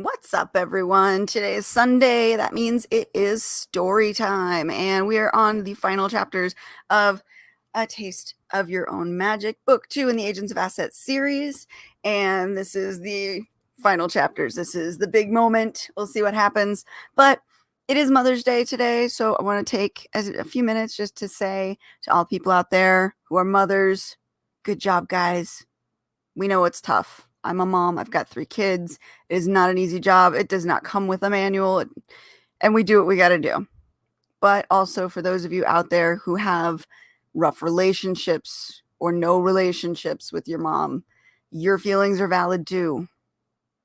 What's up, everyone? Today is Sunday. That means it is story time, and we are on the final chapters of A Taste of Your Own Magic, Book 2 in the Agents of A.S.E.T series. And this is the final chapters. This is the big moment. We'll see what happens. But it is Mother's Day today, so I want to take a few minutes just to say to all people out there who are mothers, good job, guys. We know it's tough. I'm a mom. I've got 3 kids. It is not an easy job. It does not come with a manual, and we do what we got to do. But also for those of you out there who have rough relationships or no relationships with your mom, your feelings are valid too.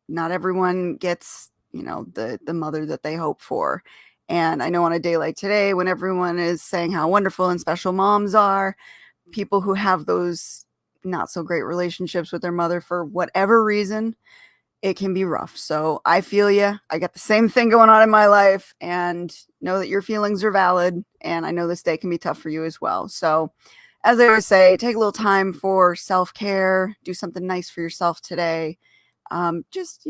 Not everyone gets, the mother that they hope for. And I know on a day like today, when everyone is saying how wonderful and special moms are, people who have those not so great relationships with their mother for whatever reason, it can be rough. So I feel you. I got the same thing going on in my life, and know that your feelings are valid. And I know this day can be tough for you as well. So as I always say, take a little time for self-care, do something nice for yourself today. Just,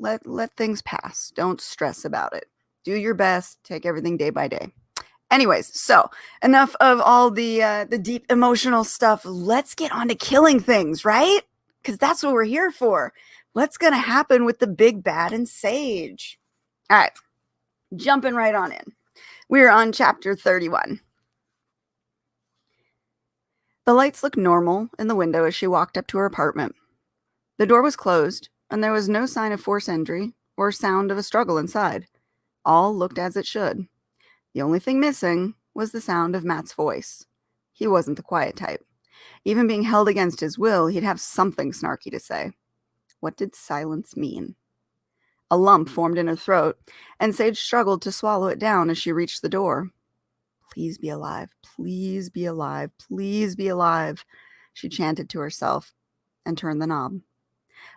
let things pass. Don't stress about it. Do your best. Take everything day by day. Anyways, so enough of all the deep emotional stuff. Let's get on to killing things, right? Because that's what we're here for. What's going to happen with the big bad and Sage? All right, jumping right on in. We're on chapter 31. The lights looked normal in the window as she walked up to her apartment. The door was closed, and there was no sign of forced entry or sound of a struggle inside. All looked as it should. The only thing missing was the sound of Matt's voice. He wasn't the quiet type. Even being held against his will, he'd have something snarky to say. What did silence mean? A lump formed in her throat, and Sage struggled to swallow it down as she reached the door. Please be alive. Please be alive. Please be alive, she chanted to herself, and turned the knob.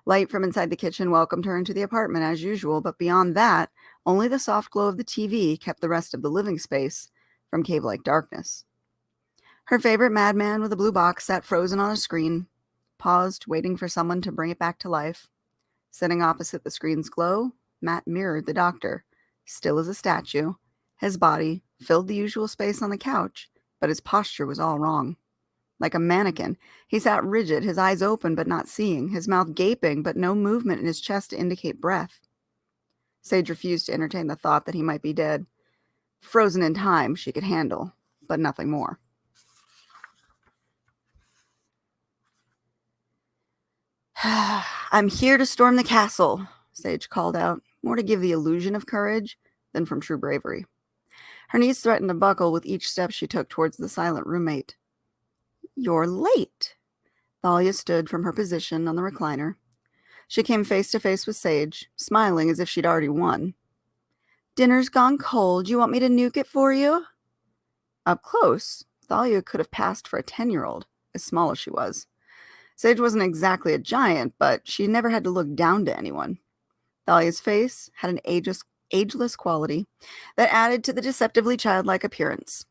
Light from inside the kitchen welcomed her into the apartment as usual, but beyond that, only the soft glow of the TV kept the rest of the living space from cave-like darkness. Her favorite madman with a blue box sat frozen on a screen, paused, waiting for someone to bring it back to life. Sitting opposite the screen's glow, Matt mirrored the doctor, still as a statue. His body filled the usual space on the couch, but his posture was all wrong. Like a mannequin, he sat rigid, his eyes open but not seeing, his mouth gaping but no movement in his chest to indicate breath. Sage refused to entertain the thought that he might be dead. Frozen in time, she could handle, but nothing more. I'm here to storm the castle, Sage called out, more to give the illusion of courage than from true bravery. Her knees threatened to buckle with each step she took towards the silent roommate. You're late. Thalia stood from her position on the recliner. She came face to face with Sage, smiling as if she'd already won. Dinner's gone cold. You want me to nuke it for you? Up close, Thalia could have passed for a 10-year-old, as small as she was. Sage wasn't exactly a giant, but she never had to look down to anyone. Thalia's face had an ageless quality that added to the deceptively childlike appearance.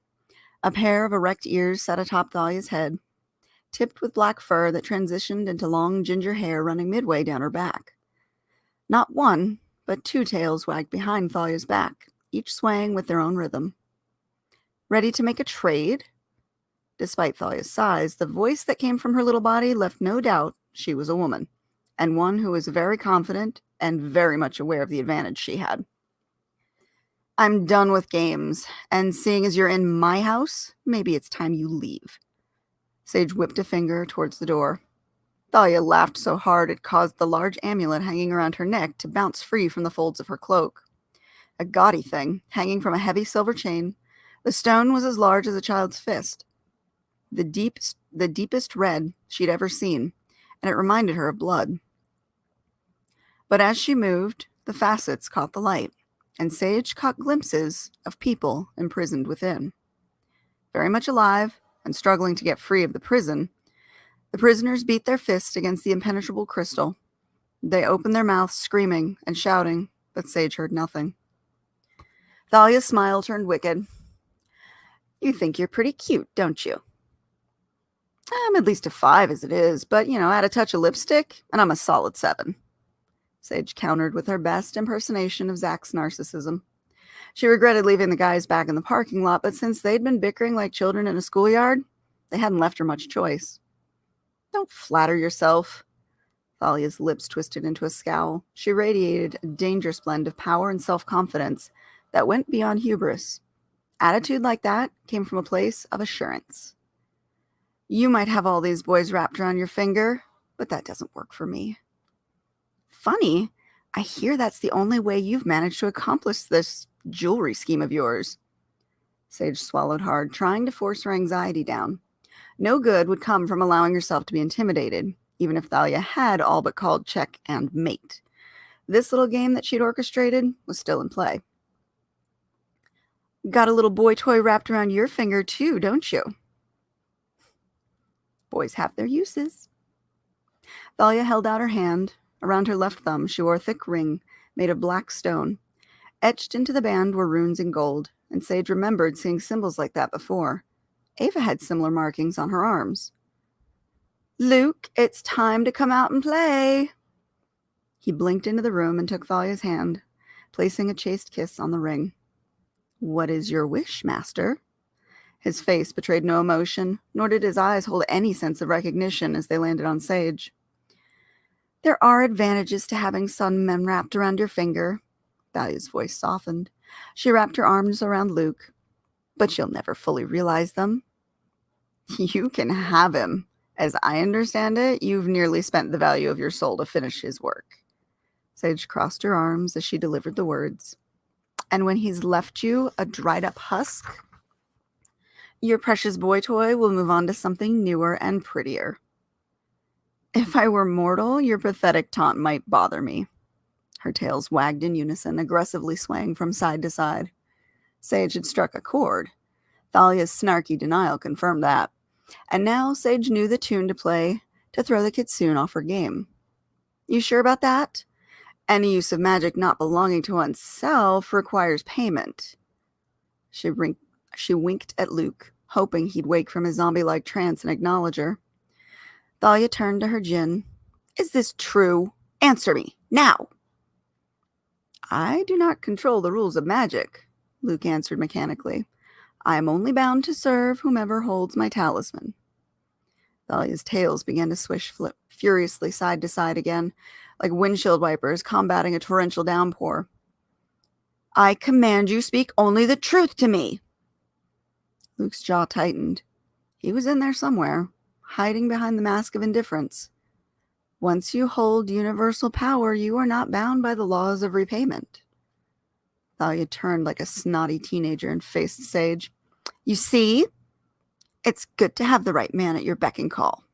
A pair of erect ears sat atop Thalia's head, tipped with black fur that transitioned into long ginger hair running midway down her back. Not one, but 2 tails wagged behind Thalia's back, each swaying with their own rhythm. Ready to make a trade? Despite Thalia's size, the voice that came from her little body left no doubt she was a woman, and one who was very confident and very much aware of the advantage she had. I'm done with games, and seeing as you're in my house, maybe it's time you leave. Sage whipped a finger towards the door. Thalia laughed so hard it caused the large amulet hanging around her neck to bounce free from the folds of her cloak. A gaudy thing, hanging from a heavy silver chain, the stone was as large as a child's fist. The deepest red she'd ever seen, and it reminded her of blood. But as she moved, the facets caught the light, and Sage caught glimpses of people imprisoned within. Very much alive and struggling to get free of the prison, the prisoners beat their fists against the impenetrable crystal. They opened their mouths screaming and shouting, but Sage heard nothing. Thalia's smile turned wicked. You think you're pretty cute, don't you? I'm at least a 5 as it is, but, add a touch of lipstick, and I'm a solid 7. Sage countered with her best impersonation of Zack's narcissism. She regretted leaving the guys back in the parking lot, but since they'd been bickering like children in a schoolyard, they hadn't left her much choice. Don't flatter yourself. Thalia's lips twisted into a scowl. She radiated a dangerous blend of power and self-confidence that went beyond hubris. Attitude like that came from a place of assurance. You might have all these boys wrapped around your finger, but that doesn't work for me. Funny, I hear that's the only way you've managed to accomplish this jewelry scheme of yours. Sage swallowed hard, trying to force her anxiety down. No good would come from allowing herself to be intimidated, even if Thalia had all but called check and mate. This little game that she'd orchestrated was still in play. Got a little boy toy wrapped around your finger too, don't you? Boys have their uses. Thalia held out her hand. Around her left thumb, she wore a thick ring made of black stone. Etched into the band were runes in gold, and Sage remembered seeing symbols like that before. Ava had similar markings on her arms. Luke, it's time to come out and play. He blinked into the room and took Thalia's hand, placing a chaste kiss on the ring. What is your wish, master? His face betrayed no emotion, nor did his eyes hold any sense of recognition as they landed on Sage. There are advantages to having sun men wrapped around your finger. Thalia's voice softened. She wrapped her arms around Luke. But you'll never fully realize them. You can have him. As I understand it, you've nearly spent the value of your soul to finish his work. Sage crossed her arms as she delivered the words. And when he's left you a dried-up husk, your precious boy toy will move on to something newer and prettier. If I were mortal, your pathetic taunt might bother me. Her tails wagged in unison, aggressively swaying from side to side. Sage had struck a chord. Thalia's snarky denial confirmed that. And now Sage knew the tune to play to throw the kitsune off her game. You sure about that? Any use of magic not belonging to oneself requires payment. She winked at Luke, hoping he'd wake from his zombie-like trance and acknowledge her. Thalia turned to her Djinn. Is this true? Answer me, now! I do not control the rules of magic, Luke answered mechanically. I am only bound to serve whomever holds my talisman. Thalia's tails began to swish furiously side to side again, like windshield wipers combating a torrential downpour. I command you speak only the truth to me. Luke's jaw tightened. He was in there somewhere, hiding behind the mask of indifference. Once you hold universal power, you are not bound by the laws of repayment. Thalia turned like a snotty teenager and faced Sage. You see? It's good to have the right man at your beck and call.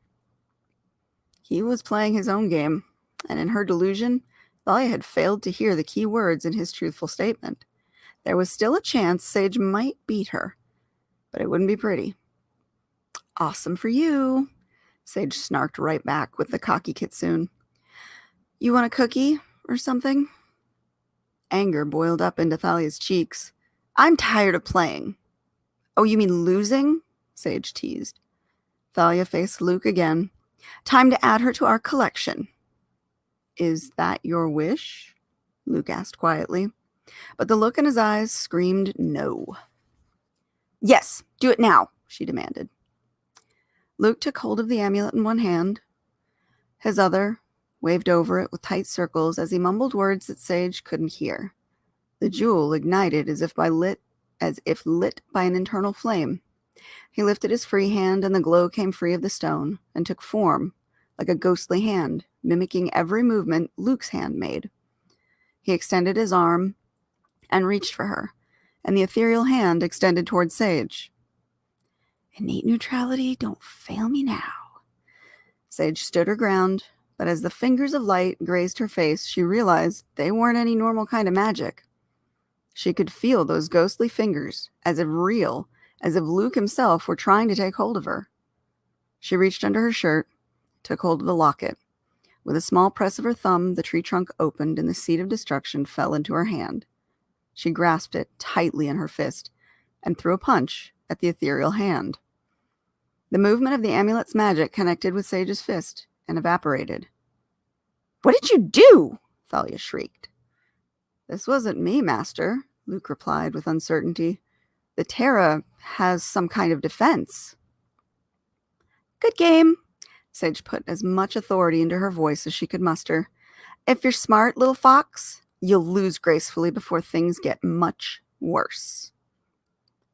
He was playing his own game, and in her delusion, Thalia had failed to hear the key words in his truthful statement. There was still a chance Sage might beat her, but it wouldn't be pretty. Awesome for you, Sage snarked right back with the cocky kitsune. You want a cookie or something? Anger boiled up into Thalia's cheeks. I'm tired of playing. Oh, you mean losing? Sage teased. Thalia faced Luke again. Time to add her to our collection. Is that your wish? Luke asked quietly, but the look in his eyes screamed no. Yes, do it now, she demanded. Luke took hold of the amulet in one hand. His other waved over it with tight circles as he mumbled words that Sage couldn't hear. The jewel ignited as if lit by an internal flame. He lifted his free hand, and the glow came free of the stone and took form like a ghostly hand, mimicking every movement Luke's hand made. He extended his arm and reached for her, and the ethereal hand extended towards Sage. Innate neutrality, don't fail me now. Sage stood her ground, but as the fingers of light grazed her face, she realized they weren't any normal kind of magic. She could feel those ghostly fingers, as if real, as if Luke himself were trying to take hold of her. She reached under her shirt, took hold of the locket. With a small press of her thumb, the tree trunk opened and the seed of destruction fell into her hand. She grasped it tightly in her fist and threw a punch at the ethereal hand. The movement of the amulet's magic connected with Sage's fist and evaporated. What did you do? Thalia shrieked. This wasn't me, Master, Luke replied with uncertainty. The Terra has some kind of defense. Good game. Sage put as much authority into her voice as she could muster. If you're smart, little fox, you'll lose gracefully before things get much worse.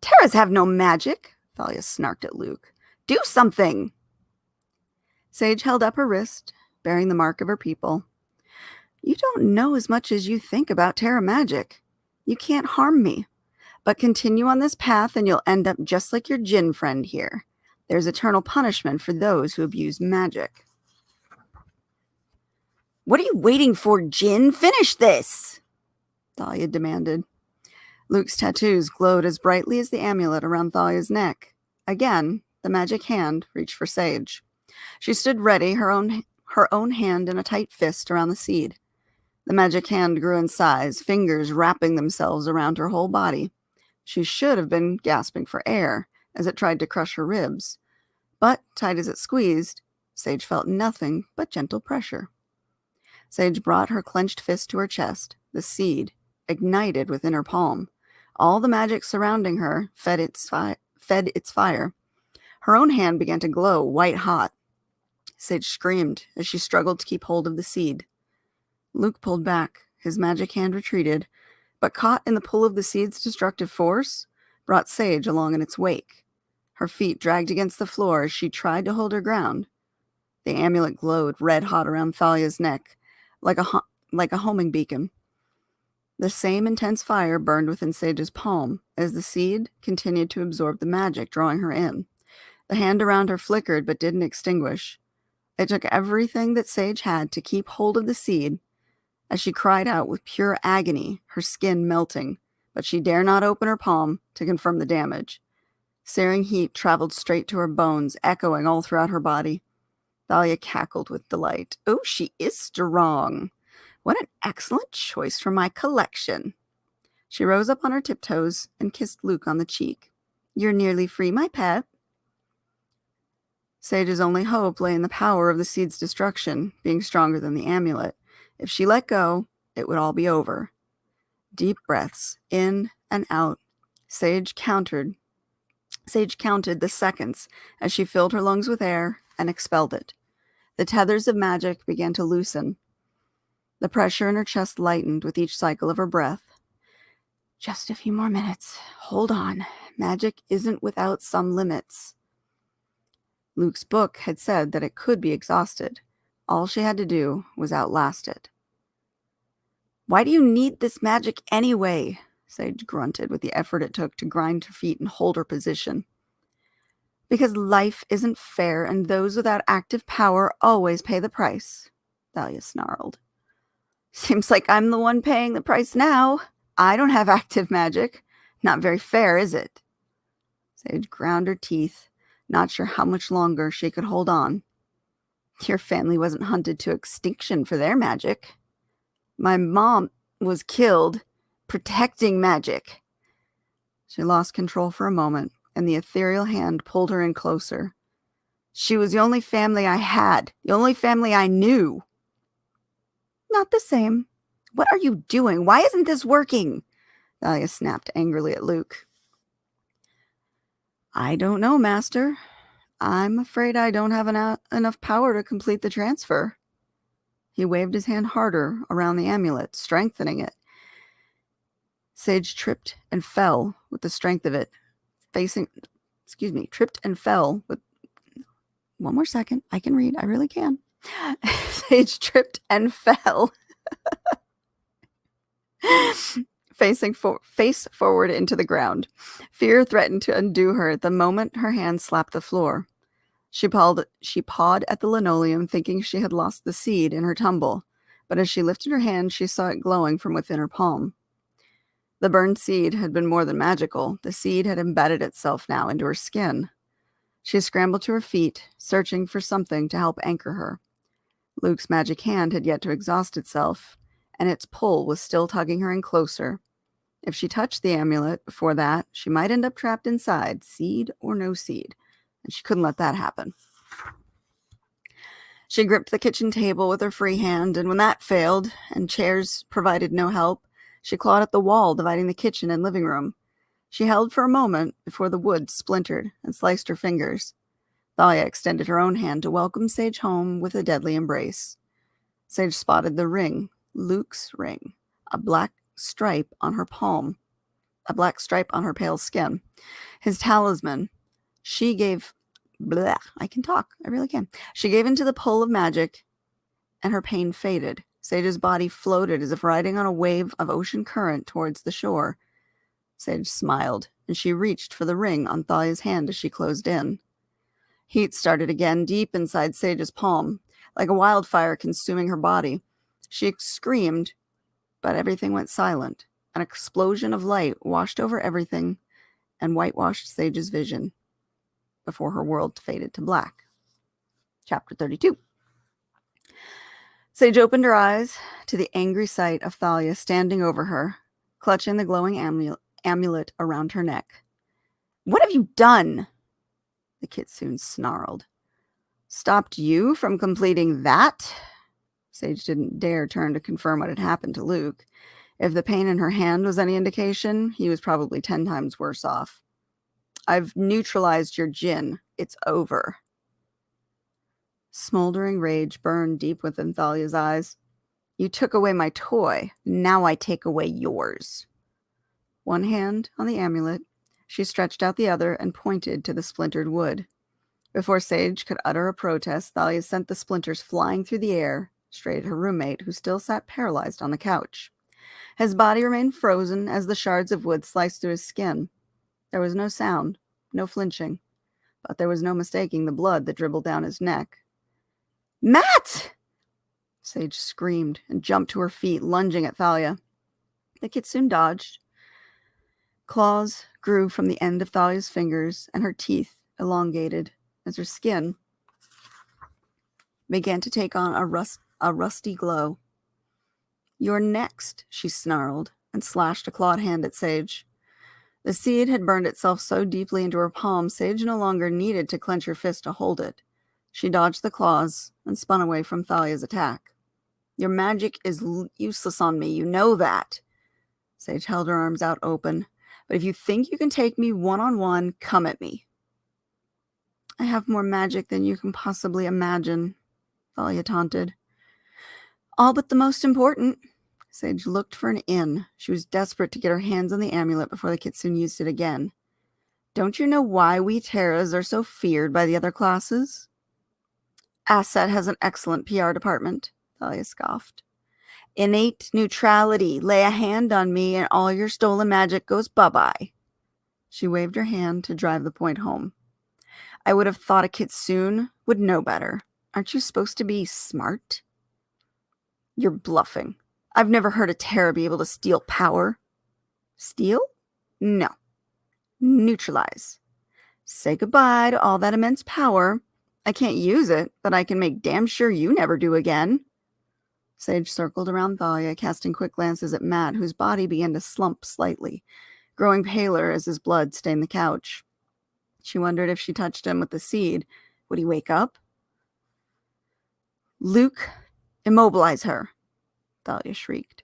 Terras have no magic, Thalia snarked at Luke. Do something! Sage held up her wrist, bearing the mark of her people. You don't know as much as you think about Terra magic. You can't harm me. But continue on this path and you'll end up just like your Djinn friend here. There's eternal punishment for those who abuse magic. What are you waiting for, Djinn? Finish this! Thalia demanded. Luke's tattoos glowed as brightly as the amulet around Thalia's neck. Again, the magic hand reached for Sage. She stood ready, her own hand in a tight fist around the seed. The magic hand grew in size, fingers wrapping themselves around her whole body. She should have been gasping for air as it tried to crush her ribs. But, tight as it squeezed, Sage felt nothing but gentle pressure. Sage brought her clenched fist to her chest. The seed ignited within her palm. All the magic surrounding her fed its fire. Her own hand began to glow white-hot. Sage screamed as she struggled to keep hold of the seed. Luke pulled back. His magic hand retreated, but caught in the pull of the seed's destructive force, brought Sage along in its wake. Her feet dragged against the floor as she tried to hold her ground. The amulet glowed red-hot around Thalia's neck, like a homing beacon. The same intense fire burned within Sage's palm as the seed continued to absorb the magic, drawing her in. The hand around her flickered but didn't extinguish. It took everything that Sage had to keep hold of the seed as she cried out with pure agony, her skin melting, but she dare not open her palm to confirm the damage. Searing heat traveled straight to her bones, echoing all throughout her body. Thalia cackled with delight. Oh, she is strong. What an excellent choice for my collection. She rose up on her tiptoes and kissed Luke on the cheek. You're nearly free, my pet. Sage's only hope lay in the power of the seed's destruction, being stronger than the amulet. If she let go, it would all be over. Deep breaths, in and out. Sage counted the seconds as she filled her lungs with air and expelled it. The tethers of magic began to loosen. The pressure in her chest lightened with each cycle of her breath. Just a few more minutes. Hold on. Magic isn't without some limits. Luke's book had said that it could be exhausted. All she had to do was outlast it. Why do you need this magic anyway? Sage grunted with the effort it took to grind her feet and hold her position. Because life isn't fair and those without active power always pay the price, Thalia snarled. Seems like I'm the one paying the price now. I don't have active magic. Not very fair, is it? Sage ground her teeth, not sure how much longer she could hold on. Your family wasn't hunted to extinction for their magic. My mom was killed protecting magic. She lost control for a moment, and the ethereal hand pulled her in closer. She was the only family I had, the only family I knew. Not the same. What are you doing? Why isn't this working? Thalia snapped angrily at Luke. I don't know, Master. I'm afraid I don't have enough power to complete the transfer. He waved his hand harder around the amulet, strengthening it. Sage tripped and fell with the strength of it, tripped and fell with... One more second. I can read. I really can. Sage tripped and fell. Face forward into the ground. Fear threatened to undo her the moment her hand slapped the floor. She pawed at the linoleum, thinking she had lost the seed in her tumble, but as she lifted her hand, she saw it glowing from within her palm. The burned seed had been more than magical. The seed had embedded itself now into her skin. She scrambled to her feet, searching for something to help anchor her. Luke's magic hand had yet to exhaust itself, and its pull was still tugging her in closer. If she touched the amulet before that, she might end up trapped inside, seed or no seed, and she couldn't let that happen. She gripped the kitchen table with her free hand, and when that failed, and chairs provided no help, she clawed at the wall dividing the kitchen and living room. She held for a moment before the wood splintered and sliced her fingers. Thalia extended her own hand to welcome Sage home with a deadly embrace. Sage spotted the ring, Luke's ring, a black stripe on her palm, a black stripe on her pale skin. His talisman. She gave... Bleh, I can talk. I really can. She gave into the pull of magic, and her pain faded. Sage's body floated as if riding on a wave of ocean current towards the shore. Sage smiled, and she reached for the ring on Thalia's hand as she closed in. Heat started again deep inside Sage's palm, like a wildfire consuming her body. She screamed, but everything went silent. An explosion of light washed over everything and whitewashed Sage's vision before her world faded to black. Chapter 32. Sage opened her eyes to the angry sight of Thalia standing over her, clutching the glowing amulet around her neck. "What have you done?" the kitsune snarled. "Stopped you from completing that?" Sage didn't dare turn to confirm what had happened to Luke. If the pain in her hand was any indication, he was probably 10 times worse off. "I've neutralized your Djinn. It's over." Smoldering rage burned deep within Thalia's eyes. "You took away my toy. Now I take away yours." One hand on the amulet, she stretched out the other and pointed to the splintered wood. Before Sage could utter a protest, Thalia sent the splinters flying through the air, straight at her roommate, who still sat paralyzed on the couch. His body remained frozen as the shards of wood sliced through his skin. There was no sound, no flinching, but there was no mistaking the blood that dribbled down his neck. "Matt!" Sage screamed and jumped to her feet, lunging at Thalia. The kitsune dodged. Claws grew from the end of Thalia's fingers, and her teeth elongated as her skin began to take on a rusty glow. "You're next," she snarled, and slashed a clawed hand at Sage. The seed had burned itself so deeply into her palm, Sage no longer needed to clench her fist to hold it. She dodged the claws and spun away from Thalia's attack. "Your magic is useless on me, you know that." Sage held her arms out open. "But if you think you can take me one-on-one, come at me." "I have more magic than you can possibly imagine," Thalia taunted. "All but the most important." Sage looked for an in. She was desperate to get her hands on the amulet before the kitsune used it again. "Don't you know why we Terras are so feared by the other classes?" "A.S.S.E.T has an excellent PR department," Thalia scoffed. "Innate neutrality. Lay a hand on me and all your stolen magic goes bye-bye." She waved her hand to drive the point home. "I would have thought a kitsune would know better. Aren't you supposed to be smart?" "You're bluffing. I've never heard a Terra be able to steal power." "Steal? No. Neutralize. Say goodbye to all that immense power. I can't use it, but I can make damn sure you never do again." Sage circled around Thalia, casting quick glances at Matt, whose body began to slump slightly, growing paler as his blood stained the couch. She wondered if she touched him with the seed, would he wake up? "Luke, immobilize her," Thalia shrieked.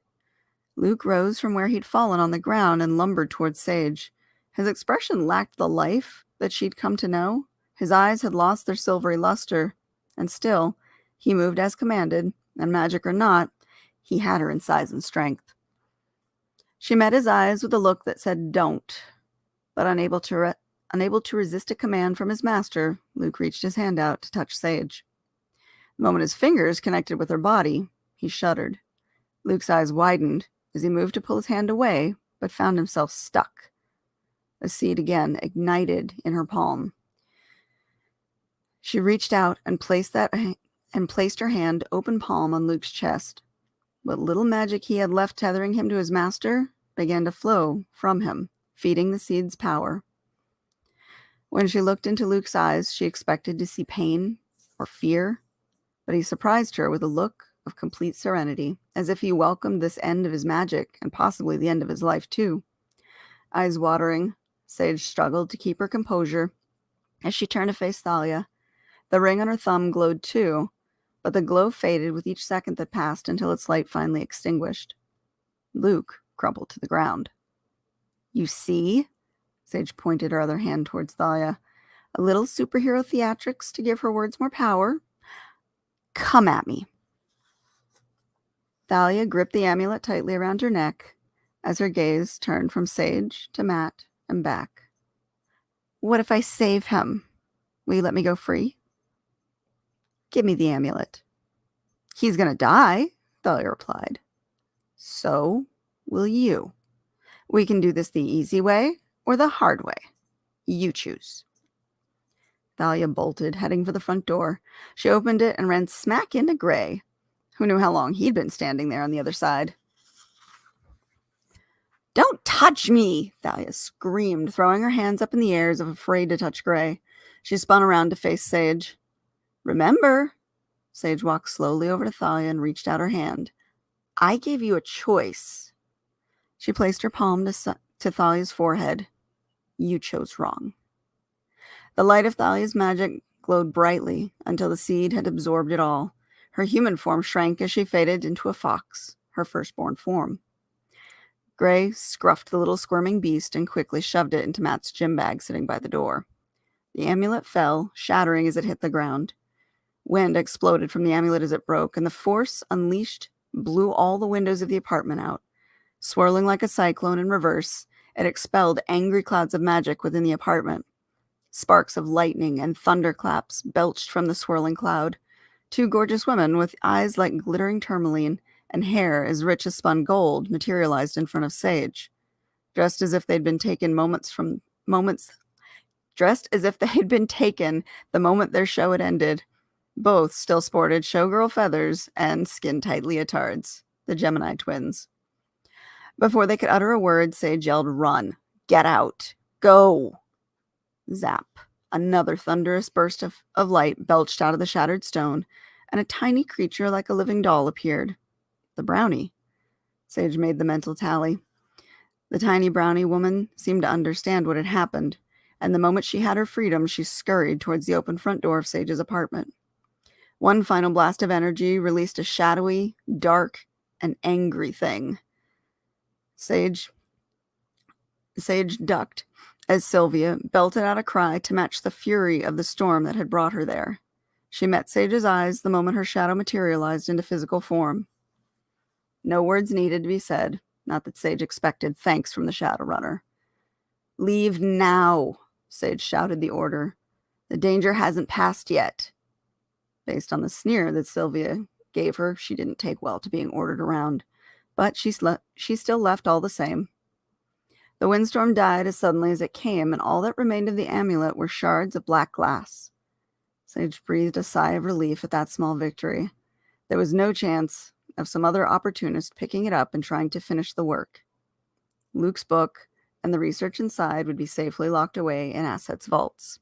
Luke rose from where he'd fallen on the ground and lumbered towards Sage. His expression lacked the life that she'd come to know. His eyes had lost their silvery luster, and still, he moved as commanded, and magic or not, he had her in size and strength. She met his eyes with a look that said don't, but unable to resist a command from his master, Luke reached his hand out to touch Sage. The moment his fingers connected with her body, he shuddered. Luke's eyes widened as he moved to pull his hand away, but found himself stuck. The seed again ignited in her palm. She reached out and placed her hand open palm on Luke's chest. What little magic he had left tethering him to his master began to flow from him, feeding the seed's power. When she looked into Luke's eyes, she expected to see pain or fear, but he surprised her with a look of complete serenity, as if he welcomed this end of his magic and possibly the end of his life too. Eyes watering, Sage struggled to keep her composure as she turned to face Thalia. The ring on her thumb glowed too, but the glow faded with each second that passed until its light finally extinguished. Luke crumpled to the ground. You see? Sage pointed her other hand towards Thalia. A little superhero theatrics to give her words more power. Come at me. Thalia gripped the amulet tightly around her neck as her gaze turned from Sage to Matt and back. What if I save him? Will you let me go free? Give me the amulet. He's going to die, Thalia replied. So will you. We can do this the easy way or the hard way. You choose. Thalia bolted, heading for the front door. She opened it and ran smack into Gray, who knew how long he'd been standing there on the other side. Don't touch me, Thalia screamed, throwing her hands up in the air as if afraid to touch Gray. She spun around to face Sage. Remember, Sage walked slowly over to Thalia and reached out her hand. I gave you a choice. She placed her palm to Thalia's forehead. You chose wrong. The light of Thalia's magic glowed brightly until the seed had absorbed it all. Her human form shrank as she faded into a fox, her firstborn form. Gray scruffed the little squirming beast and quickly shoved it into Matt's gym bag sitting by the door. The amulet fell, shattering as it hit the ground. Wind exploded from the amulet as it broke, and the force unleashed blew all the windows of the apartment out. Swirling like a cyclone in reverse, it expelled angry clouds of magic within the apartment. Sparks of lightning and thunderclaps belched from the swirling cloud. Two gorgeous women with eyes like glittering tourmaline and hair as rich as spun gold materialized in front of Sage, dressed as if they'd been taken the moment their show had ended. Both still sported showgirl feathers and skin-tight leotards, the Gemini Twins. Before they could utter a word, Sage yelled, "Run! Get out! Go!" Zap! Another thunderous burst of light belched out of the shattered stone, and a tiny creature like a living doll appeared. The brownie. Sage made the mental tally. The tiny brownie woman seemed to understand what had happened, and the moment she had her freedom, she scurried towards the open front door of Sage's apartment. One final blast of energy released a shadowy, dark, and angry thing. Sage ducked as Sylvia belted out a cry to match the fury of the storm that had brought her there. She met Sage's eyes the moment her shadow materialized into physical form. No words needed to be said, not that Sage expected thanks from the Shadowrunner. "Leave now," Sage shouted the order. "The danger hasn't passed yet." Based on the sneer that Sylvia gave her, she didn't take well to being ordered around, but she still left all the same. The windstorm died as suddenly as it came, and all that remained of the amulet were shards of black glass. Sage breathed a sigh of relief at that small victory. There was no chance of some other opportunist picking it up and trying to finish the work. Luke's book and the research inside would be safely locked away in A.S.E.T's vaults.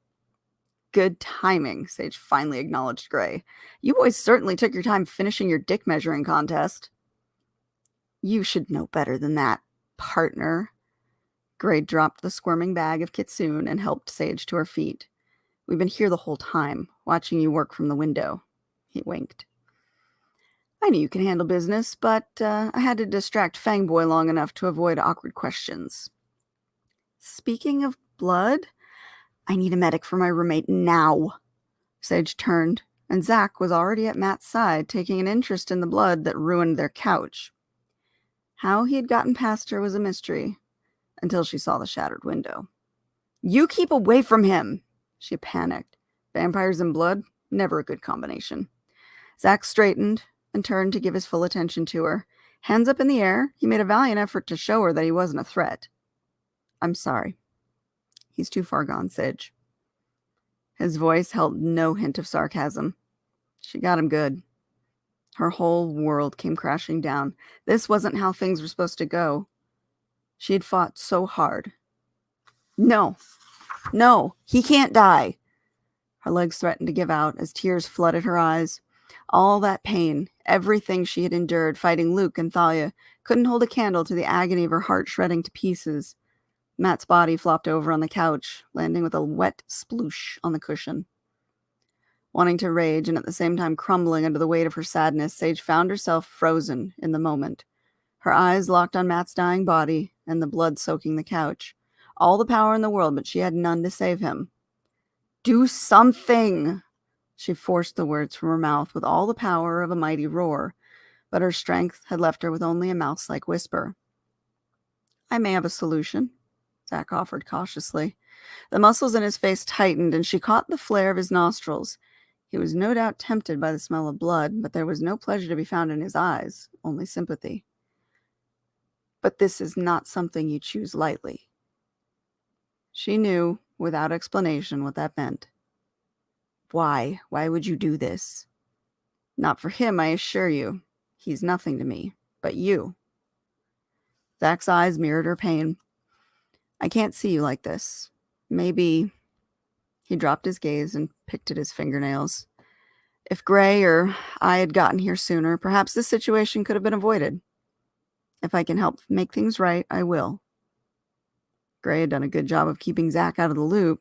Good timing, Sage finally acknowledged Gray. You boys certainly took your time finishing your dick measuring contest. You should know better than that, partner. Gray dropped the squirming bag of kitsune and helped Sage to her feet. We've been here the whole time, watching you work from the window. He winked. I knew you could handle business, but I had to distract Fangboy long enough to avoid awkward questions. Speaking of blood, I need a medic for my roommate now. Sage turned, and Zack was already at Matt's side, taking an interest in the blood that ruined their couch. How he had gotten past her was a mystery, until she saw the shattered window. You keep away from him, she panicked. Vampires and blood, never a good combination. Zack straightened and turned to give his full attention to her. Hands up in the air, he made a valiant effort to show her that he wasn't a threat. I'm sorry. He's too far gone, Sage. His voice held no hint of sarcasm. She got him good. Her whole world came crashing down. This wasn't how things were supposed to go. She had fought so hard. No, he can't die. Her legs threatened to give out as tears flooded her eyes. All that pain, everything she had endured fighting Luke and Thalia, couldn't hold a candle to the agony of her heart shredding to pieces. Matt's body flopped over on the couch, landing with a wet sploosh on the cushion. Wanting to rage and at the same time crumbling under the weight of her sadness, Sage found herself frozen in the moment. Her eyes locked on Matt's dying body and the blood soaking the couch. All the power in the world, but she had none to save him. Do something! She forced the words from her mouth with all the power of a mighty roar, but her strength had left her with only a mouse-like whisper. I may have a solution, Zack offered cautiously. The muscles in his face tightened, and she caught the flare of his nostrils. He was no doubt tempted by the smell of blood, but there was no pleasure to be found in his eyes, only sympathy. But this is not something you choose lightly. She knew, without explanation, what that meant. Why? Why would you do this? Not for him, I assure you. He's nothing to me. But you. Zack's eyes mirrored her pain. I can't see you like this. Maybe... He dropped his gaze and picked at his fingernails. If Gray or I had gotten here sooner, perhaps this situation could have been avoided. If I can help make things right, I will. Gray had done a good job of keeping Zack out of the loop.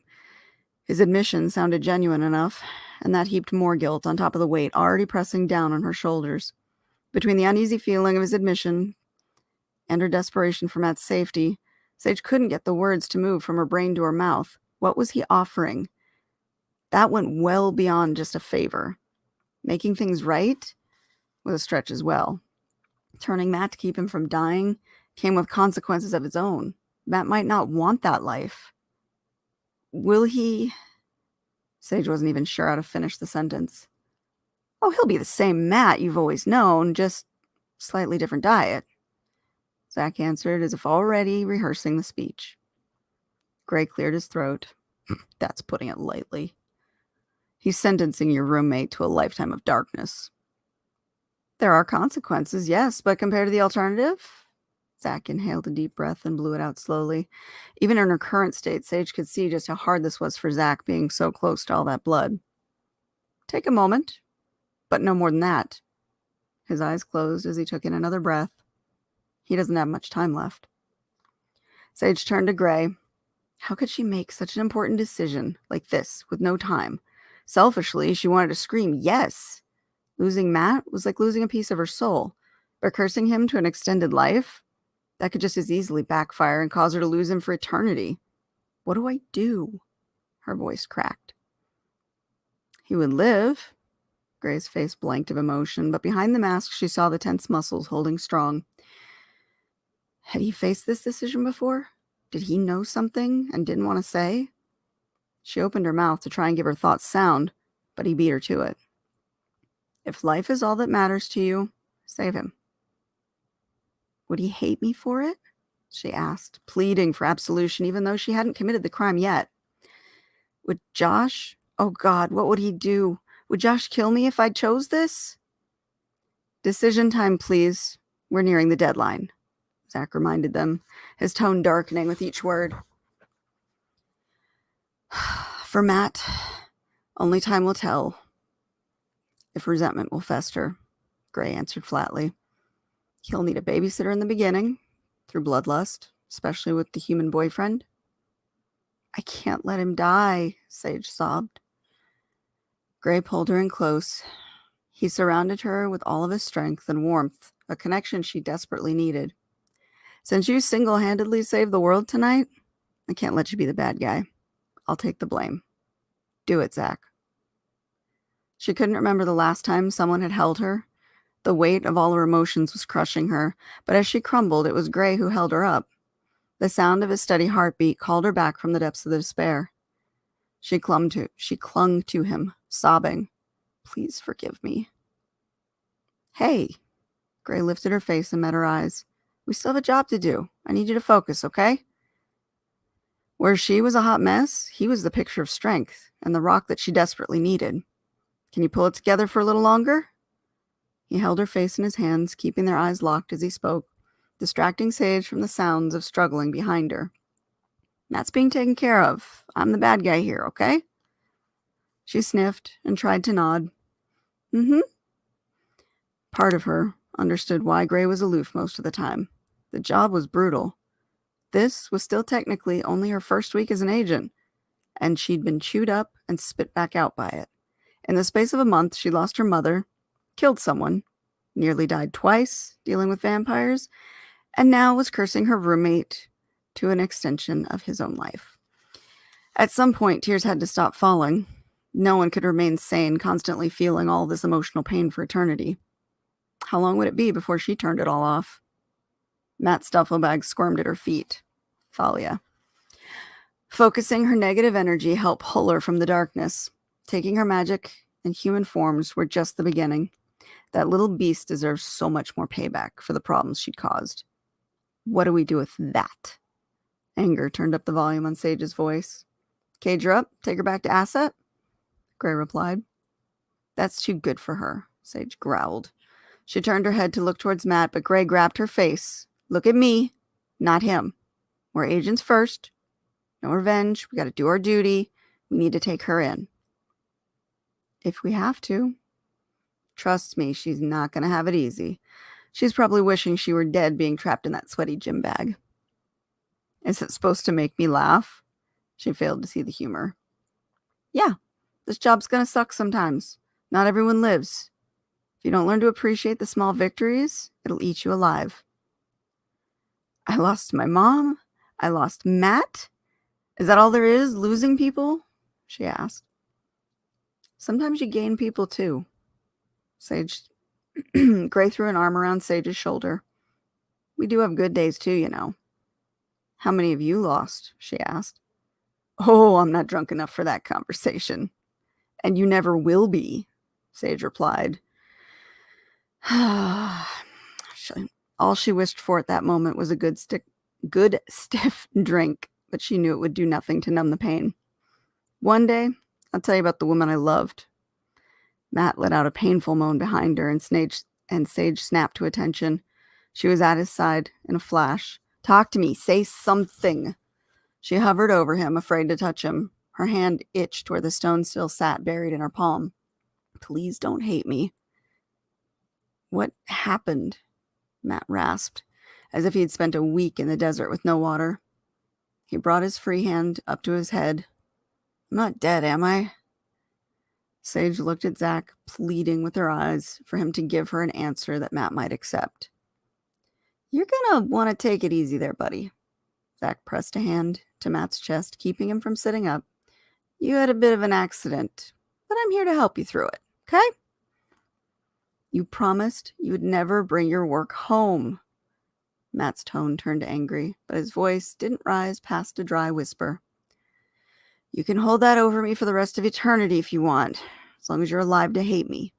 His admission sounded genuine enough, and that heaped more guilt on top of the weight already pressing down on her shoulders. Between the uneasy feeling of his admission and her desperation for Matt's safety, Sage couldn't get the words to move from her brain to her mouth. What was he offering? That went well beyond just a favor. Making things right was a stretch as well. Turning Matt to keep him from dying came with consequences of its own. Matt might not want that life. Will he? Sage wasn't even sure how to finish the sentence. Oh, he'll be the same Matt you've always known, just slightly different diet. Zack answered as if already rehearsing the speech. Gray cleared his throat. That's putting it lightly. He's sentencing your roommate to a lifetime of darkness. There are consequences, yes, but compared to the alternative? Zack inhaled a deep breath and blew it out slowly. Even in her current state, Sage could see just how hard this was for Zack being so close to all that blood. Take a moment, but no more than that. His eyes closed as he took in another breath. He doesn't have much time left. Sage turned to Gray. How could she make such an important decision like this with no time? Selfishly, she wanted to scream yes. Losing Matt was like losing a piece of her soul, but cursing him to an extended life? That could just as easily backfire and cause her to lose him for eternity. What do I do? Her voice cracked. He would live. Gray's face blanked of emotion, but behind the mask she saw the tense muscles holding strong. Had he faced this decision before? Did he know something and didn't want to say? She opened her mouth to try and give her thoughts sound, but he beat her to it. If life is all that matters to you, save him. Would he hate me for it? She asked, pleading for absolution even though she hadn't committed the crime yet. Would Josh? Oh God, what would he do? Would Josh kill me if I chose this? Decision time, please. We're nearing the deadline, Zack reminded them, his tone darkening with each word. For Matt, only time will tell if resentment will fester, Gray answered flatly. He'll need a babysitter in the beginning, through bloodlust, especially with the human boyfriend. I can't let him die, Sage sobbed. Gray pulled her in close. He surrounded her with all of his strength and warmth, a connection she desperately needed. Since you single-handedly saved the world tonight, I can't let you be the bad guy. I'll take the blame. Do it, Zack. She couldn't remember the last time someone had held her. The weight of all her emotions was crushing her, but as she crumbled, it was Gray who held her up. The sound of his steady heartbeat called her back from the depths of the despair. She clung to him, sobbing, Please forgive me. Hey, Gray lifted her face and met her eyes. We still have a job to do. I need you to focus, okay? Where she was a hot mess, he was the picture of strength and the rock that she desperately needed. Can you pull it together for a little longer? He held her face in his hands, keeping their eyes locked as he spoke, distracting Sage from the sounds of struggling behind her. That's being taken care of. I'm the bad guy here, okay? She sniffed and tried to nod. Mm-hmm. Part of her understood why Gray was aloof most of the time. The job was brutal. This was still technically only her first week as an agent, and she'd been chewed up and spit back out by it. In the space of a month, she lost her mother, killed someone, nearly died twice dealing with vampires, and now was cursing her roommate to an extension of his own life. At some point, tears had to stop falling. No one could remain sane, constantly feeling all this emotional pain for eternity. How long would it be before she turned it all off? Matt's duffel bag squirmed at her feet. Thalia. Focusing her negative energy helped pull her from the darkness. Taking her magic and human forms were just the beginning. That little beast deserves so much more payback for the problems she'd caused. What do we do with that? Anger turned up the volume on Sage's voice. Cage her up, take her back to A.S.S.E.T? Gray replied. That's too good for her, Sage growled. She turned her head to look towards Matt, but Gray grabbed her face. Look at me, not him. We're agents first. No revenge. We got to do our duty. We need to take her in. If we have to. Trust me, she's not going to have it easy. She's probably wishing she were dead being trapped in that sweaty gym bag. Is it supposed to make me laugh? She failed to see the humor. Yeah, this job's going to suck sometimes. Not everyone lives. If you don't learn to appreciate the small victories, it'll eat you alive. I lost my mom. I lost Matt. Is that all there is, losing people? She asked. Sometimes you gain people too. Sage. Gray threw an arm around Sage's shoulder. We do have good days too, you know. How many have you lost? She asked. Oh, I'm not drunk enough for that conversation. And you never will be, Sage replied. All she wished for at that moment was a good stiff drink, but she knew it would do nothing to numb the pain. One day, I'll tell you about the woman I loved. Matt let out a painful moan behind her, and Sage snapped to attention. She was at his side in a flash. Talk to me. Say something. She hovered over him, afraid to touch him. Her hand itched where the stone still sat buried in her palm. Please don't hate me. What happened? Matt rasped, as if he had spent a week in the desert with no water. He brought his free hand up to his head. I'm not dead, am I? Sage looked at Zack, pleading with her eyes for him to give her an answer that Matt might accept. You're gonna want to take it easy there, buddy. Zack pressed a hand to Matt's chest, keeping him from sitting up. You had a bit of an accident, but I'm here to help you through it, okay? You promised you would never bring your work home. Matt's tone turned angry, but his voice didn't rise past a dry whisper. You can hold that over me for the rest of eternity if you want, as long as you're alive to hate me.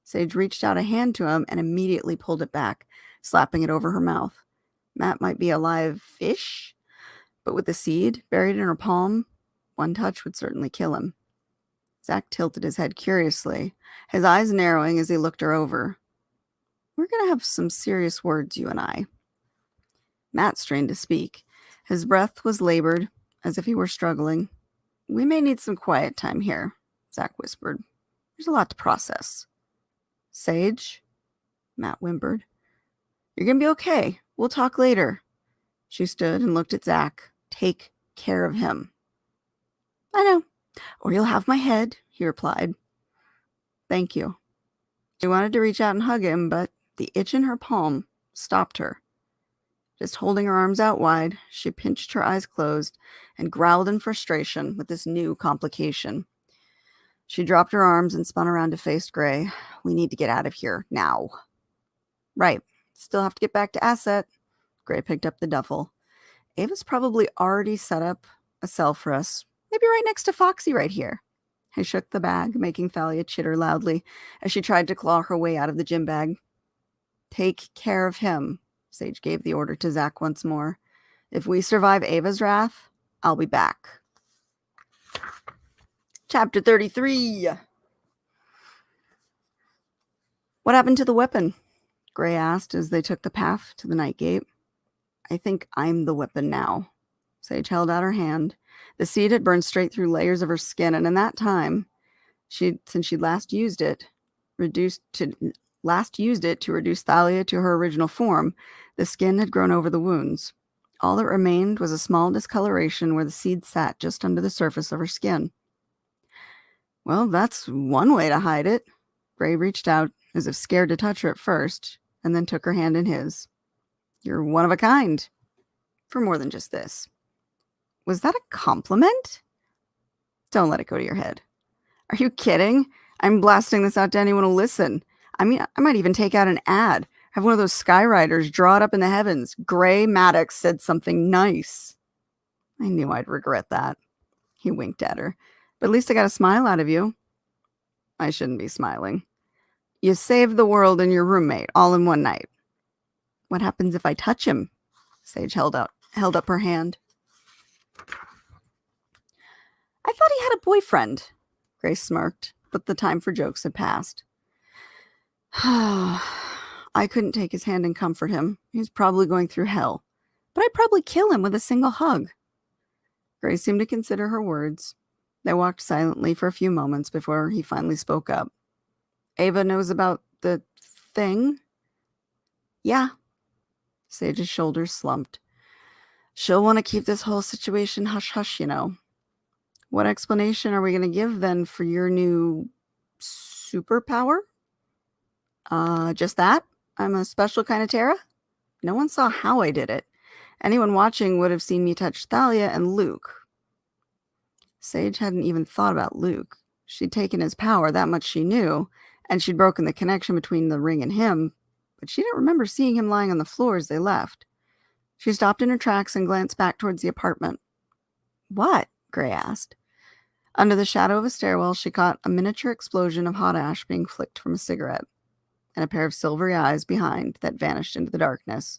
Sage reached out a hand to him and immediately pulled it back, slapping it over her mouth. Matt might be alive-ish, but with the seed buried in her palm, one touch would certainly kill him. Zack tilted his head curiously, his eyes narrowing as he looked her over. We're going to have some serious words, you and I. Matt strained to speak. His breath was labored, as if he were struggling. We may need some quiet time here, Zack whispered. There's a lot to process. Sage? Matt whimpered. You're going to be okay. We'll talk later. She stood and looked at Zack. Take care of him. I know. Or you'll have my head, he replied. Thank you. She wanted to reach out and hug him, but the itch in her palm stopped her. Just holding her arms out wide, she pinched her eyes closed and growled in frustration with this new complication. She dropped her arms and spun around to face Gray. We need to get out of here, now. Right. Still have to get back to A.S.S.E.T. Gray picked up the duffel. Ava's probably already set up a cell for us. Maybe right next to Foxy right here. I shook the bag, making Thalia chitter loudly as she tried to claw her way out of the gym bag. Take care of him, Sage gave the order to Zack once more. If we survive Ava's wrath, I'll be back. Chapter 33. What happened to the weapon? Gray asked as they took the path to the night gate. I think I'm the weapon now. Sage held out her hand. The seed had burned straight through layers of her skin, and in that time, since she'd last used it to reduce Thalia to her original form, the skin had grown over the wounds. All that remained was a small discoloration where the seed sat just under the surface of her skin. Well, that's one way to hide it. Gray reached out, as if scared to touch her at first, and then took her hand in his. You're one of a kind. For more than just this. Was that a compliment? Don't let it go to your head. Are you kidding? I'm blasting this out to anyone who'll listen. I mean, I might even take out an ad. Have one of those skywriters draw it up in the heavens. Gray Maddox said something nice. I knew I'd regret that. He winked at her. But at least I got a smile out of you. I shouldn't be smiling. You saved the world and your roommate all in one night. What happens if I touch him? Sage held up her hand. I thought he had a boyfriend. Grace smirked, but the time for jokes had passed. I couldn't take his hand and comfort him. He was probably going through hell. But I'd probably kill him with a single hug. Grace seemed to consider her words. They walked silently for a few moments before he finally spoke up. Ava knows about the thing? Yeah. Sage's shoulders slumped. She'll want to keep this whole situation hush-hush, you know. What explanation are we going to give, then, for your new superpower? Just that? I'm a special kind of Terra? No one saw how I did it. Anyone watching would have seen me touch Thalia and Luke. Sage hadn't even thought about Luke. She'd taken his power, that much she knew, and she'd broken the connection between the ring and him, but she didn't remember seeing him lying on the floor as they left. She stopped in her tracks and glanced back towards the apartment. What? Gray asked. Under the shadow of a stairwell, she caught a miniature explosion of hot ash being flicked from a cigarette, and a pair of silvery eyes behind that vanished into the darkness.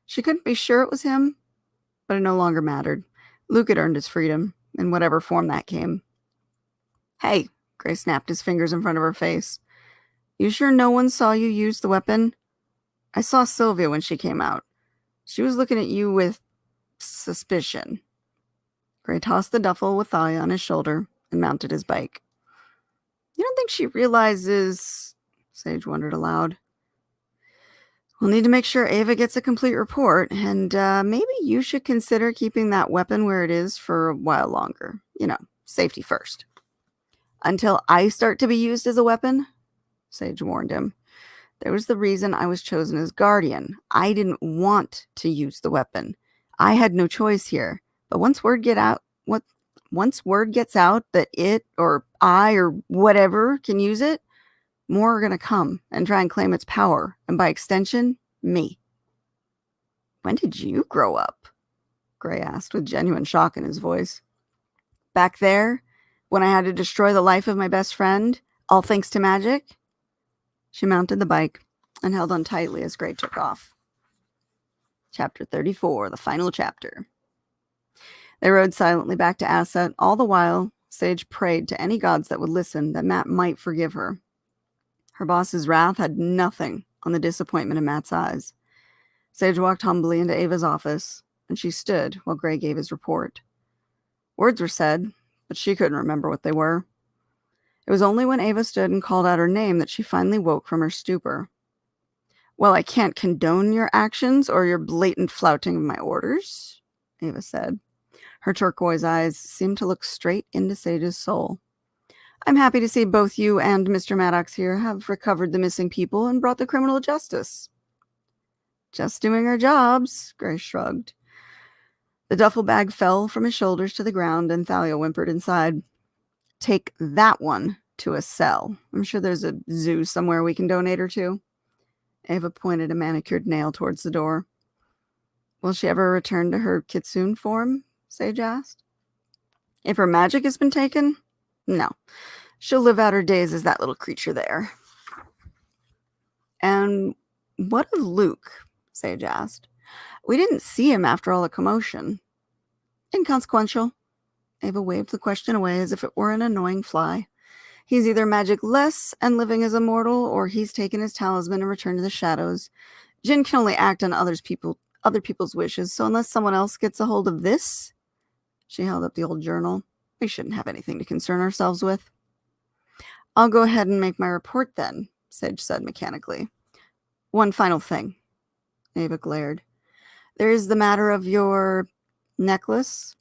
She couldn't be sure it was him, but it no longer mattered. Luke had earned his freedom, in whatever form that came. Hey, Gray snapped his fingers in front of her face. You sure no one saw you use the weapon? I saw Sylvia when she came out. She was looking at you with suspicion. Gray tossed the duffel with Thalia on his shoulder and mounted his bike. You don't think she realizes... Sage wondered aloud. We'll need to make sure Ava gets a complete report, and maybe you should consider keeping that weapon where it is for a while longer. You know, safety first. Until I start to be used as a weapon, Sage warned him. There was the reason I was chosen as guardian. I didn't want to use the weapon. I had no choice here. But once word gets out that it or I or whatever can use it, more are going to come and try and claim its power, and by extension, me. When did you grow up? Gray asked with genuine shock in his voice. Back there, when I had to destroy the life of my best friend, all thanks to magic? She mounted the bike and held on tightly as Gray took off. Chapter 34, the final chapter. They rode silently back to A.S.S.E.T. All the while, Sage prayed to any gods that would listen that Matt might forgive her. Her boss's wrath had nothing on the disappointment in Matt's eyes. Sage walked humbly into Ava's office, and she stood while Gray gave his report. Words were said, but she couldn't remember what they were. It was only when Ava stood and called out her name that she finally woke from her stupor. Well, I can't condone your actions or your blatant flouting of my orders, Ava said. Her turquoise eyes seemed to look straight into Sage's soul. I'm happy to see both you and Mr. Maddox here have recovered the missing people and brought the criminal to justice. Just doing our jobs, Gray shrugged. The duffel bag fell from his shoulders to the ground, and Thalia whimpered inside. Take that one to a cell. I'm sure there's a zoo somewhere we can donate her to. Ava pointed a manicured nail towards the door. Will she ever return to her kitsune form? Sage asked. If her magic has been taken? No. She'll live out her days as that little creature there. And what of Luke? Sage asked. We didn't see him after all the commotion. Inconsequential. Ava waved the question away as if it were an annoying fly. He's either magic-less and living as a mortal, or he's taken his talisman and returned to the shadows. Djinn can only act on other people's wishes, so unless someone else gets a hold of this... She held up the old journal. We shouldn't have anything to concern ourselves with. I'll go ahead and make my report then, Sage said mechanically. One final thing. Ava glared. There is the matter of your necklace.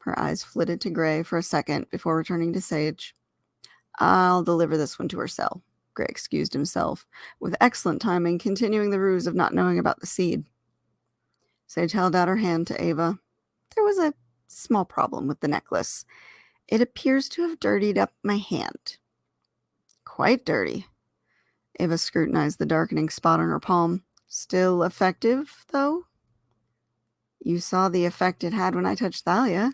Her eyes flitted to Gray for a second before returning to Sage. I'll deliver this one to her cell. Gray excused himself, with excellent timing, continuing the ruse of not knowing about the seed. Sage held out her hand to Ava. There was a small problem with the necklace. It appears to have dirtied up my hand. Quite dirty. Ava scrutinized the darkening spot on her palm. Still effective, though? You saw the effect it had when I touched Thalia.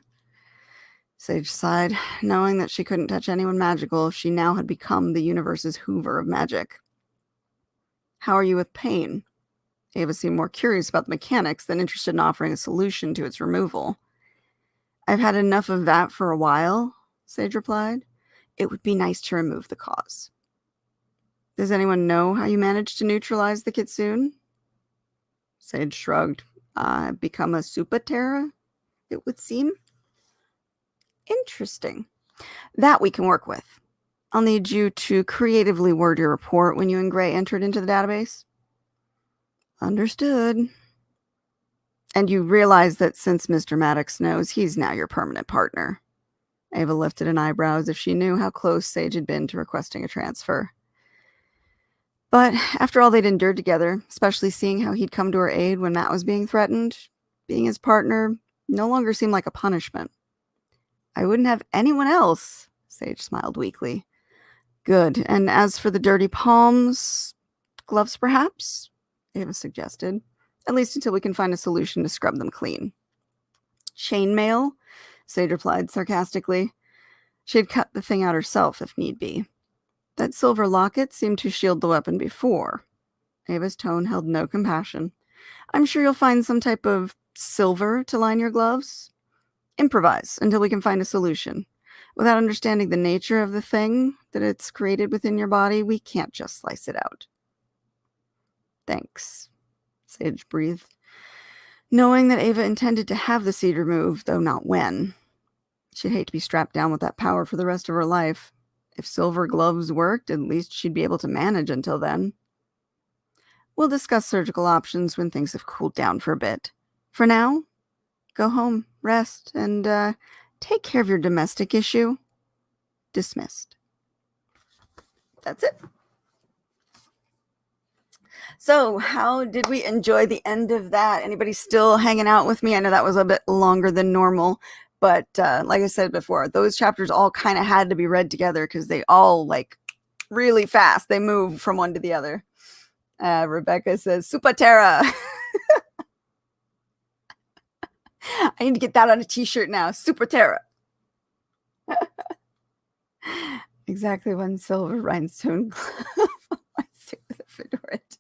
Sage sighed, knowing that she couldn't touch anyone magical if she now had become the universe's Hoover of magic. How are you with pain? Ava seemed more curious about the mechanics than interested in offering a solution to its removal. I've had enough of that for a while, Sage replied. It would be nice to remove the cause. Does anyone know how you managed to neutralize the kitsune? Sage shrugged. I've become a supatera, it would seem. Interesting. That we can work with. I'll need you to creatively word your report when you and Gray entered into the database. Understood. And you realize that since Mr. Maddox knows, he's now your permanent partner. Ava lifted an eyebrow as if she knew how close Sage had been to requesting a transfer. But after all they'd endured together, especially seeing how he'd come to her aid when Matt was being threatened, being his partner no longer seemed like a punishment. I wouldn't have anyone else, Sage smiled weakly. Good. And as for the dirty palms, gloves perhaps? Ava suggested. At least until we can find a solution to scrub them clean. Chainmail? Sage replied sarcastically. She'd cut the thing out herself if need be. That silver locket seemed to shield the weapon before. Ava's tone held no compassion. I'm sure you'll find some type of silver to line your gloves. Improvise until we can find a solution. Without understanding the nature of the thing that it's created within your body, we can't just slice it out. Thanks, Sage breathed, knowing that Ava intended to have the seed removed, though not when. She'd hate to be strapped down with that power for the rest of her life. If silver gloves worked, at least she'd be able to manage until then. We'll discuss surgical options when things have cooled down for a bit. For now, go home, rest, and take care of your domestic issue. Dismissed. That's it. So, how did we enjoy the end of that? Anybody still hanging out with me? I know that was a bit longer than normal, but like I said before, those chapters all kind of had to be read together because they all, like, really fast. They move from one to the other. Rebecca says, Supatera. I need to get that on a t-shirt now. Supatera. Exactly one silver rhinestone glove. With a fedora too.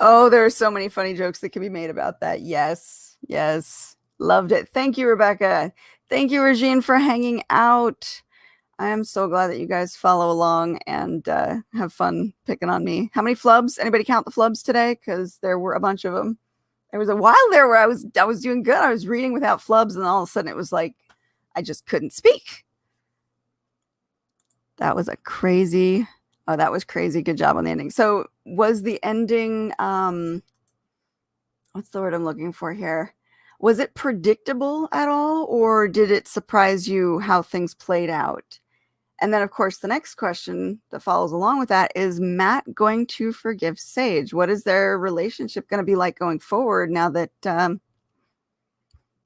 Oh, there are so many funny jokes that can be made about that. Yes. Loved it. Thank you, Rebecca. Thank you, Regine, for hanging out. I am so glad that you guys follow along and have fun picking on me. How many flubs? Anybody count the flubs today? Because there were a bunch of them. There was a while there where I was doing good. I was reading without flubs, and all of a sudden it was like I just couldn't speak. That was crazy. Good job on the ending. So was the ending, what's the word I'm looking for here? Was it predictable at all, or did it surprise you how things played out? And then, of course, the next question that follows along with that is Matt going to forgive Sage? What is their relationship going to be like going forward now that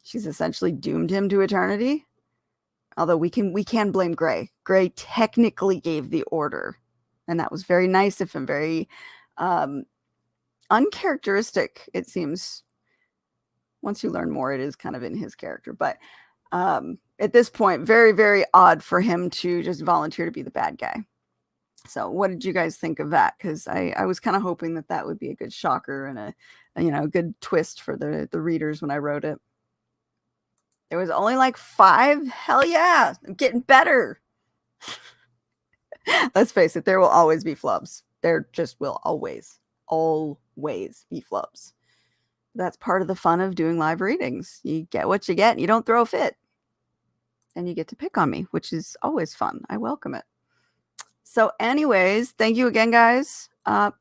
she's essentially doomed him to eternity? Although we can blame Gray. Gray technically gave the order. And that was very nice of him, very uncharacteristic, it seems. Once you learn more, it is kind of in his character. But at this point, very, very odd for him to just volunteer to be the bad guy. So what did you guys think of that? Because I was kind of hoping that would be a good shocker and a good twist for the readers when I wrote it. It was only like 5? Hell yeah, I'm getting better. Let's face it, there will always be flubs. There just will always be flubs. That's part of the fun of doing live readings. You get what you get and you don't throw a fit. And you get to pick on me, which is always fun. I welcome it. So anyways, thank you again, guys.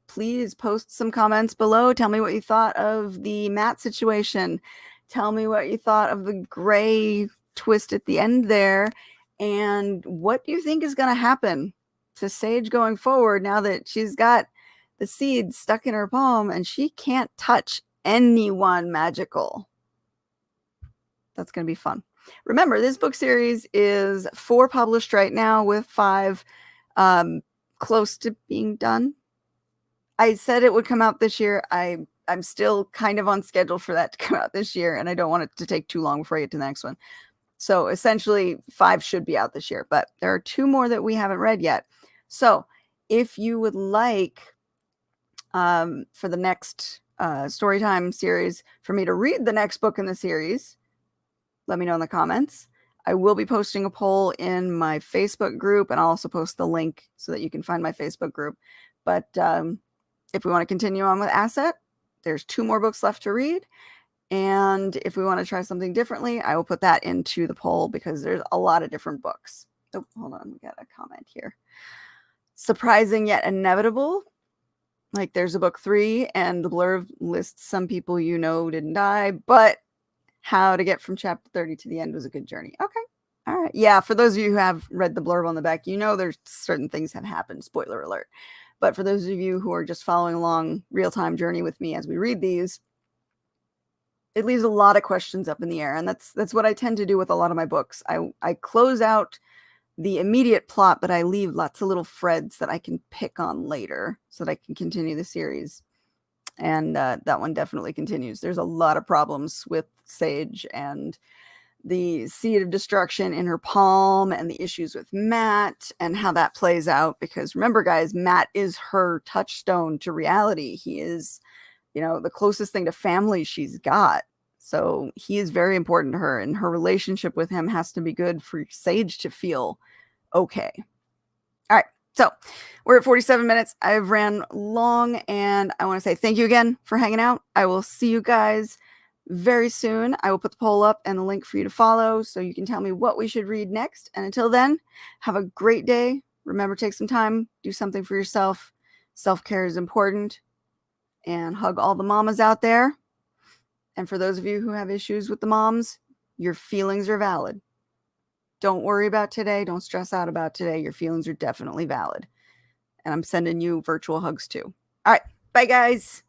Please post some comments below. Tell me what you thought of the Matt situation. Tell me what you thought of the Gray twist at the end there. And what do you think is going to happen to Sage going forward now that she's got the seeds stuck in her palm and she can't touch anyone magical? That's going to be fun. Remember, this book series is 4 published right now with 5 close to being done. I said it would come out this year. I'm still kind of on schedule for that to come out this year, and I don't want it to take too long before I get to the next one. So essentially 5 should be out this year, but there are 2 more that we haven't read yet. So if you would like for the next Storytime series for me to read the next book in the series, let me know in the comments. I will be posting a poll in my Facebook group, and I'll also post the link so that you can find my Facebook group. But if we want to continue on with A.S.S.E.T, there's 2 more books left to read. And if we want to try something differently, I will put that into the poll because there's a lot of different books. Oh, hold on. We got a comment here. Surprising yet inevitable. Like there's a book 3 and the blurb lists some people you know didn't die, but how to get from chapter 30 to the end was a good journey. Okay. All right. Yeah. For those of you who have read the blurb on the back, you know there's certain things have happened. Spoiler alert. But for those of you who are just following along real-time journey with me as we read these, it leaves a lot of questions up in the air. And that's what I tend to do with a lot of my books. I close out the immediate plot, but I leave lots of little threads that I can pick on later so that I can continue the series. And that one definitely continues. There's a lot of problems with Sage and the seed of destruction in her palm and the issues with Matt and how that plays out. Because remember, guys, Matt is her touchstone to reality. He is, the closest thing to family she's got. So he is very important to her, and her relationship with him has to be good for Sage to feel okay. All right. So we're at 47 minutes. I've ran long, and I want to say thank you again for hanging out. I will see you guys very soon. I will put the poll up and the link for you to follow so you can tell me what we should read next. And until then, have a great day. Remember, take some time, do something for yourself. Self-care is important. And hug all the mamas out there. And for those of you who have issues with the moms, your feelings are valid. Don't worry about today. Don't stress out about today. Your feelings are definitely valid. And I'm sending you virtual hugs too. All right. Bye, guys.